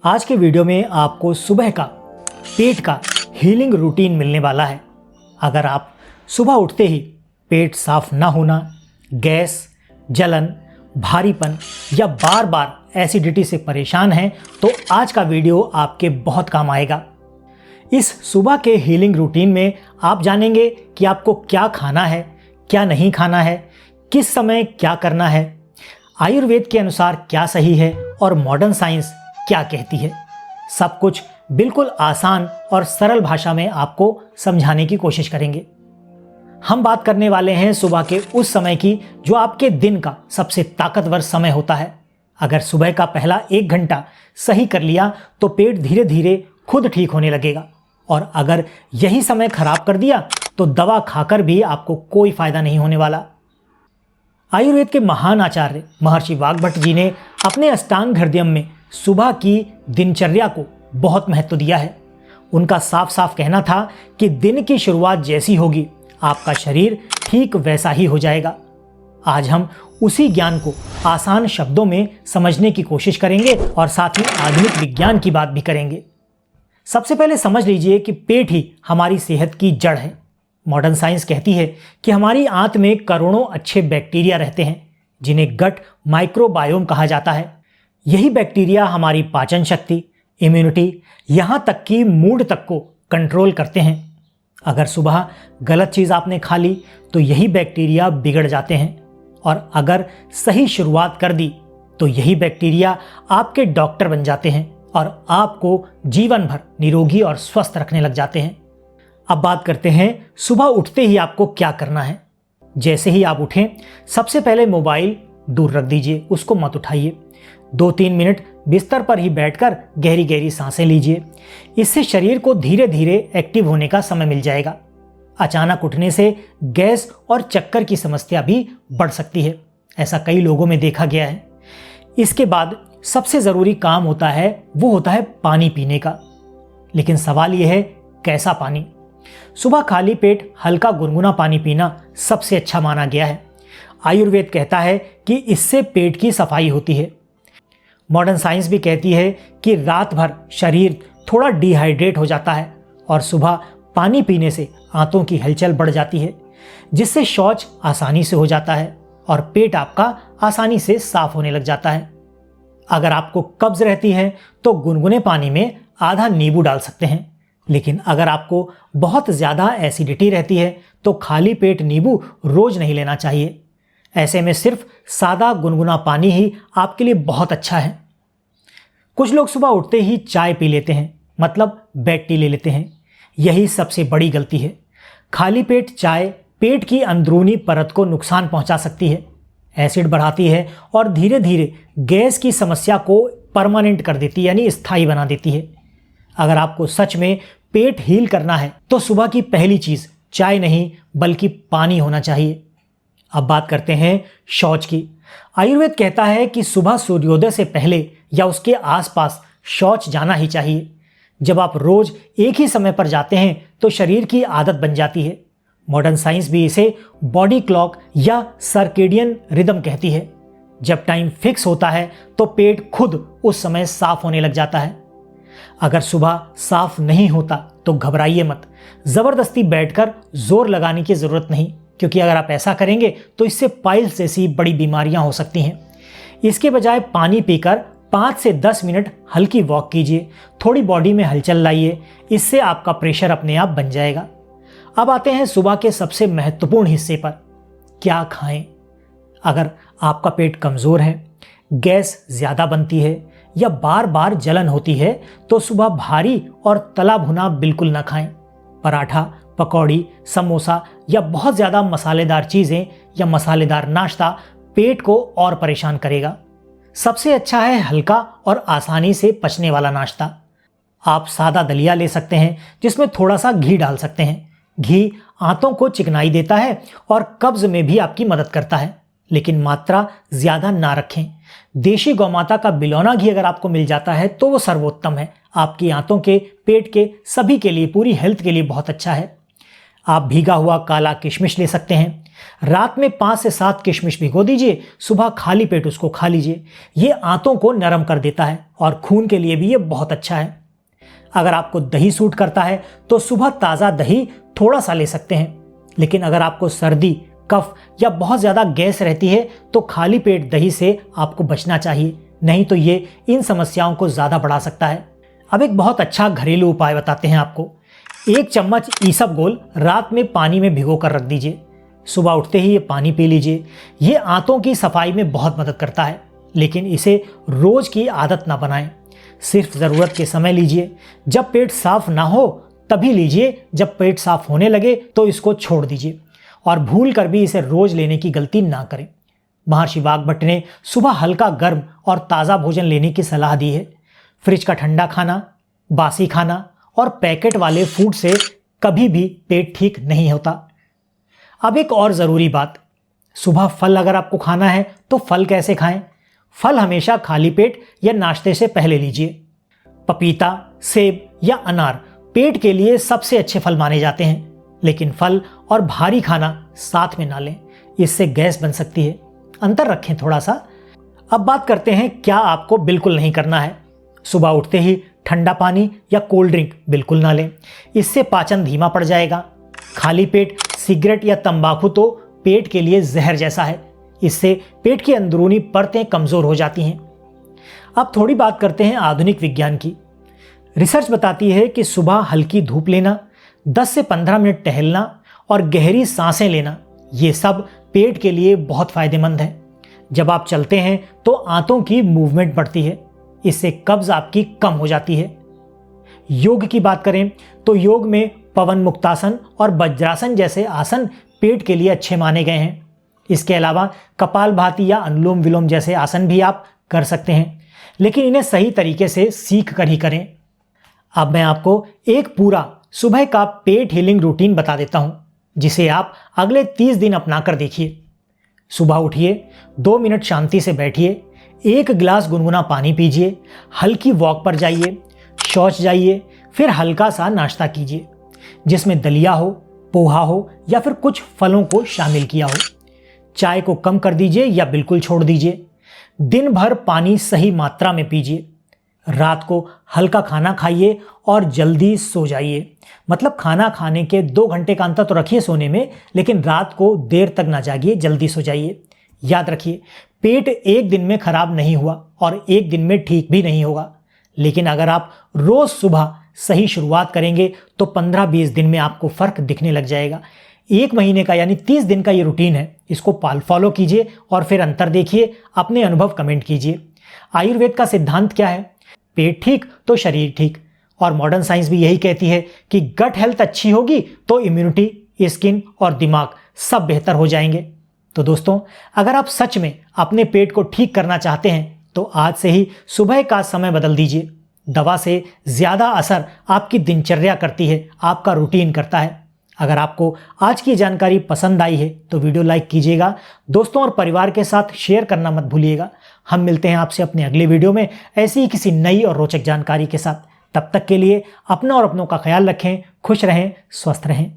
आज के वीडियो में आपको सुबह का पेट का हीलिंग रूटीन मिलने वाला है। अगर आप सुबह उठते ही पेट साफ ना होना, गैस, जलन, भारीपन या बार बार एसिडिटी से परेशान हैं तो आज का वीडियो आपके बहुत काम आएगा। इस सुबह के हीलिंग रूटीन में आप जानेंगे कि आपको क्या खाना है, क्या नहीं खाना है, किस समय क्या करना है, आयुर्वेद के अनुसार क्या सही है और मॉडर्न साइंस क्या कहती है। सब कुछ बिल्कुल आसान और सरल भाषा में आपको समझाने की कोशिश करेंगे। हम बात करने वाले हैं सुबह के उस समय की जो आपके दिन का सबसे ताकतवर समय होता है। अगर सुबह का पहला 1 घंटा सही कर लिया तो पेट धीरे धीरे खुद ठीक होने लगेगा, और अगर यही समय खराब कर दिया तो दवा खाकर भी आपको कोई फायदा नहीं होने वाला। आयुर्वेद के महान आचार्य महर्षि वाग्भट जी ने अपने अष्टांग हृदयम में सुबह की दिनचर्या को बहुत महत्व दिया है। उनका साफ साफ कहना था कि दिन की शुरुआत जैसी होगी आपका शरीर ठीक वैसा ही हो जाएगा। आज हम उसी ज्ञान को आसान शब्दों में समझने की कोशिश करेंगे और साथ ही आधुनिक विज्ञान की बात भी करेंगे। सबसे पहले समझ लीजिए कि पेट ही हमारी सेहत की जड़ है। मॉडर्न साइंस कहती है कि हमारी आंत में करोड़ों अच्छे बैक्टीरिया रहते हैं जिन्हें गट माइक्रोबायोम कहा जाता है। यही बैक्टीरिया हमारी पाचन शक्ति, इम्यूनिटी, यहाँ तक कि मूड तक को कंट्रोल करते हैं। अगर सुबह गलत चीज़ आपने खा ली तो यही बैक्टीरिया बिगड़ जाते हैं, और अगर सही शुरुआत कर दी तो यही बैक्टीरिया आपके डॉक्टर बन जाते हैं और आपको जीवन भर निरोगी और स्वस्थ रखने लग जाते हैं। अब बात करते हैं सुबह उठते ही आपको क्या करना है। जैसे ही आप उठें सबसे पहले मोबाइल दूर रख दीजिए, उसको मत उठाइए। 2-3 मिनट बिस्तर पर ही बैठकर गहरी गहरी सांसें लीजिए। इससे शरीर को धीरे धीरे एक्टिव होने का समय मिल जाएगा। अचानक उठने से गैस और चक्कर की समस्या भी बढ़ सकती है, ऐसा कई लोगों में देखा गया है। इसके बाद सबसे ज़रूरी काम होता है वो होता है पानी पीने का। लेकिन सवाल यह है कैसा पानी। सुबह खाली पेट हल्का गुनगुना पानी पीना सबसे अच्छा माना गया है। आयुर्वेद कहता है कि इससे पेट की सफाई होती है। मॉडर्न साइंस भी कहती है कि रात भर शरीर थोड़ा डिहाइड्रेट हो जाता है और सुबह पानी पीने से आंतों की हलचल बढ़ जाती है, जिससे शौच आसानी से हो जाता है और पेट आपका आसानी से साफ होने लग जाता है। अगर आपको कब्ज रहती है तो गुनगुने पानी में आधा नींबू डाल सकते हैं, लेकिन अगर आपको बहुत ज़्यादा एसिडिटी रहती है तो खाली पेट नींबू रोज नहीं लेना चाहिए। ऐसे में सिर्फ सादा गुनगुना पानी ही आपके लिए बहुत अच्छा है। कुछ लोग सुबह उठते ही चाय पी लेते हैं, मतलब बेड टी ले लेते हैं। यही सबसे बड़ी गलती है। खाली पेट चाय पेट की अंदरूनी परत को नुकसान पहुंचा सकती है, एसिड बढ़ाती है और धीरे धीरे गैस की समस्या को परमानेंट कर देती है, यानी स्थायी बना देती है। अगर आपको सच में पेट हील करना है तो सुबह की पहली चीज़ चाय नहीं बल्कि पानी होना चाहिए। अब बात करते हैं शौच की। आयुर्वेद कहता है कि सुबह सूर्योदय से पहले या उसके आसपास शौच जाना ही चाहिए। जब आप रोज एक ही समय पर जाते हैं तो शरीर की आदत बन जाती है। मॉडर्न साइंस भी इसे बॉडी क्लॉक या सर्केडियन रिदम कहती है। जब टाइम फिक्स होता है तो पेट खुद उस समय साफ होने लग जाता है। अगर सुबह साफ नहीं होता तो घबराइए मत। जबरदस्ती बैठकर जोर लगाने की जरूरत नहीं, क्योंकि अगर आप ऐसा करेंगे तो इससे पाइल्स जैसी बड़ी बीमारियां हो सकती हैं। इसके बजाय पानी पीकर 5 से 10 मिनट हल्की वॉक कीजिए, थोड़ी बॉडी में हलचल लाइए, इससे आपका प्रेशर अपने आप बन जाएगा। अब आते हैं सुबह के सबसे महत्वपूर्ण हिस्से पर, क्या खाएं। अगर आपका पेट कमज़ोर है, गैस ज़्यादा बनती है या बार बार जलन होती है तो सुबह भारी और तला भुना बिल्कुल न खाएं। पराठा, पकौड़ी, समोसा या बहुत ज़्यादा मसालेदार चीज़ें या मसालेदार नाश्ता पेट को और परेशान करेगा। सबसे अच्छा है हल्का और आसानी से पचने वाला नाश्ता। आप सादा दलिया ले सकते हैं जिसमें थोड़ा सा घी डाल सकते हैं। घी आंतों को चिकनाई देता है और कब्ज में भी आपकी मदद करता है, लेकिन मात्रा ज़्यादा ना रखें। देशी गौमाता का बिलौना घी अगर आपको मिल जाता है तो वो सर्वोत्तम है। आपकी आंतों के, पेट के, सभी के लिए, पूरी हेल्थ के लिए बहुत अच्छा है। आप भीगा हुआ काला किशमिश ले सकते हैं। रात में 5 से 7 किशमिश भिगो दीजिए, सुबह खाली पेट उसको खा लीजिए। ये आंतों को नरम कर देता है और खून के लिए भी ये बहुत अच्छा है। अगर आपको दही सूट करता है तो सुबह ताज़ा दही थोड़ा सा ले सकते हैं, लेकिन अगर आपको सर्दी, कफ या बहुत ज़्यादा गैस रहती है तो खाली पेट दही से आपको बचना चाहिए, नहीं तो ये इन समस्याओं को ज़्यादा बढ़ा सकता है। अब एक बहुत अच्छा घरेलू उपाय बताते हैं आपको। 1 चम्मच ईसबगोल रात में पानी में भिगो कर रख दीजिए, सुबह उठते ही ये पानी पी लीजिए। ये आंतों की सफाई में बहुत मदद करता है, लेकिन इसे रोज की आदत ना बनाएं। सिर्फ ज़रूरत के समय लीजिए, जब पेट साफ ना हो तभी लीजिए, जब पेट साफ होने लगे तो इसको छोड़ दीजिए और भूल कर भी इसे रोज लेने की गलती ना करें। महर्षि वाग्भट ने सुबह हल्का गर्म और ताज़ा भोजन लेने की सलाह दी है। फ्रिज का ठंडा खाना, बासी खाना और पैकेट वाले फूड से कभी भी पेट ठीक नहीं होता। अब एक और ज़रूरी बात, सुबह फल अगर आपको खाना है तो फल कैसे खाएं? फल हमेशा खाली पेट या नाश्ते से पहले लीजिए। पपीता, सेब या अनार पेट के लिए सबसे अच्छे फल माने जाते हैं, लेकिन फल और भारी खाना साथ में ना लें, इससे गैस बन सकती है। अंतर रखें थोड़ा सा। अब बात करते हैं क्या आपको बिल्कुल नहीं करना है। सुबह उठते ही ठंडा पानी या कोल्ड ड्रिंक बिल्कुल ना लें, इससे पाचन धीमा पड़ जाएगा। खाली पेट सिगरेट या तंबाकू तो पेट के लिए जहर जैसा है, इससे पेट की अंदरूनी परतें कमजोर हो जाती हैं। अब थोड़ी बात करते हैं आधुनिक विज्ञान की। रिसर्च बताती है कि सुबह हल्की धूप लेना, 10 से 15 मिनट टहलना और गहरी सांसें लेना, ये सब पेट के लिए बहुत फायदेमंद है। जब आप चलते हैं तो आंतों की मूवमेंट बढ़ती है, इससे कब्ज आपकी कम हो जाती है। योग की बात करें तो योग में पवन मुक्तासन और वज्रासन जैसे आसन पेट के लिए अच्छे माने गए हैं। इसके अलावा कपालभाति या अनुलोम विलोम जैसे आसन भी आप कर सकते हैं, लेकिन इन्हें सही तरीके से सीख कर ही करें। अब मैं आपको एक पूरा सुबह का पेट हीलिंग रूटीन बता देता हूं, जिसे आप अगले 30 दिन अपना कर देखिए। सुबह उठिए, 2 मिनट शांति से बैठिए, 1 गिलास गुनगुना पानी पीजिए, हल्की वॉक पर जाइए, शौच जाइए, फिर हल्का सा नाश्ता कीजिए जिसमें दलिया हो, पोहा हो या फिर कुछ फलों को शामिल किया हो। चाय को कम कर दीजिए या बिल्कुल छोड़ दीजिए। दिन भर पानी सही मात्रा में पीजिए। रात को हल्का खाना खाइए और जल्दी सो जाइए। मतलब खाना खाने के 2 घंटे का अंतर तो रखिए सोने में, लेकिन रात को देर तक ना जागिए, जल्दी सो जाइए। याद रखिए, पेट एक दिन में खराब नहीं हुआ और एक दिन में ठीक भी नहीं होगा, लेकिन अगर आप रोज सुबह सही शुरुआत करेंगे तो 15-20 दिन में आपको फर्क दिखने लग जाएगा। 1 महीने का यानी 30 दिन का ये रूटीन है, इसको फॉलो कीजिए और फिर अंतर देखिए, अपने अनुभव कमेंट कीजिए। आयुर्वेद का सिद्धांत क्या है? पेट ठीक तो शरीर ठीक, और मॉडर्न साइंस भी यही कहती है कि गट हेल्थ अच्छी होगी तो इम्यूनिटी, स्किन और दिमाग सब बेहतर हो जाएंगे। तो दोस्तों, अगर आप सच में अपने पेट को ठीक करना चाहते हैं तो आज से ही सुबह का समय बदल दीजिए। दवा से ज़्यादा असर आपकी दिनचर्या करती है, आपका रूटीन करता है। अगर आपको आज की जानकारी पसंद आई है तो वीडियो लाइक कीजिएगा, दोस्तों और परिवार के साथ शेयर करना मत भूलिएगा। हम मिलते हैं आपसे अपने अगले वीडियो में ऐसी ही किसी नई और रोचक जानकारी के साथ। तब तक के लिए अपना और अपनों का ख्याल रखें, खुश रहें, स्वस्थ रहें।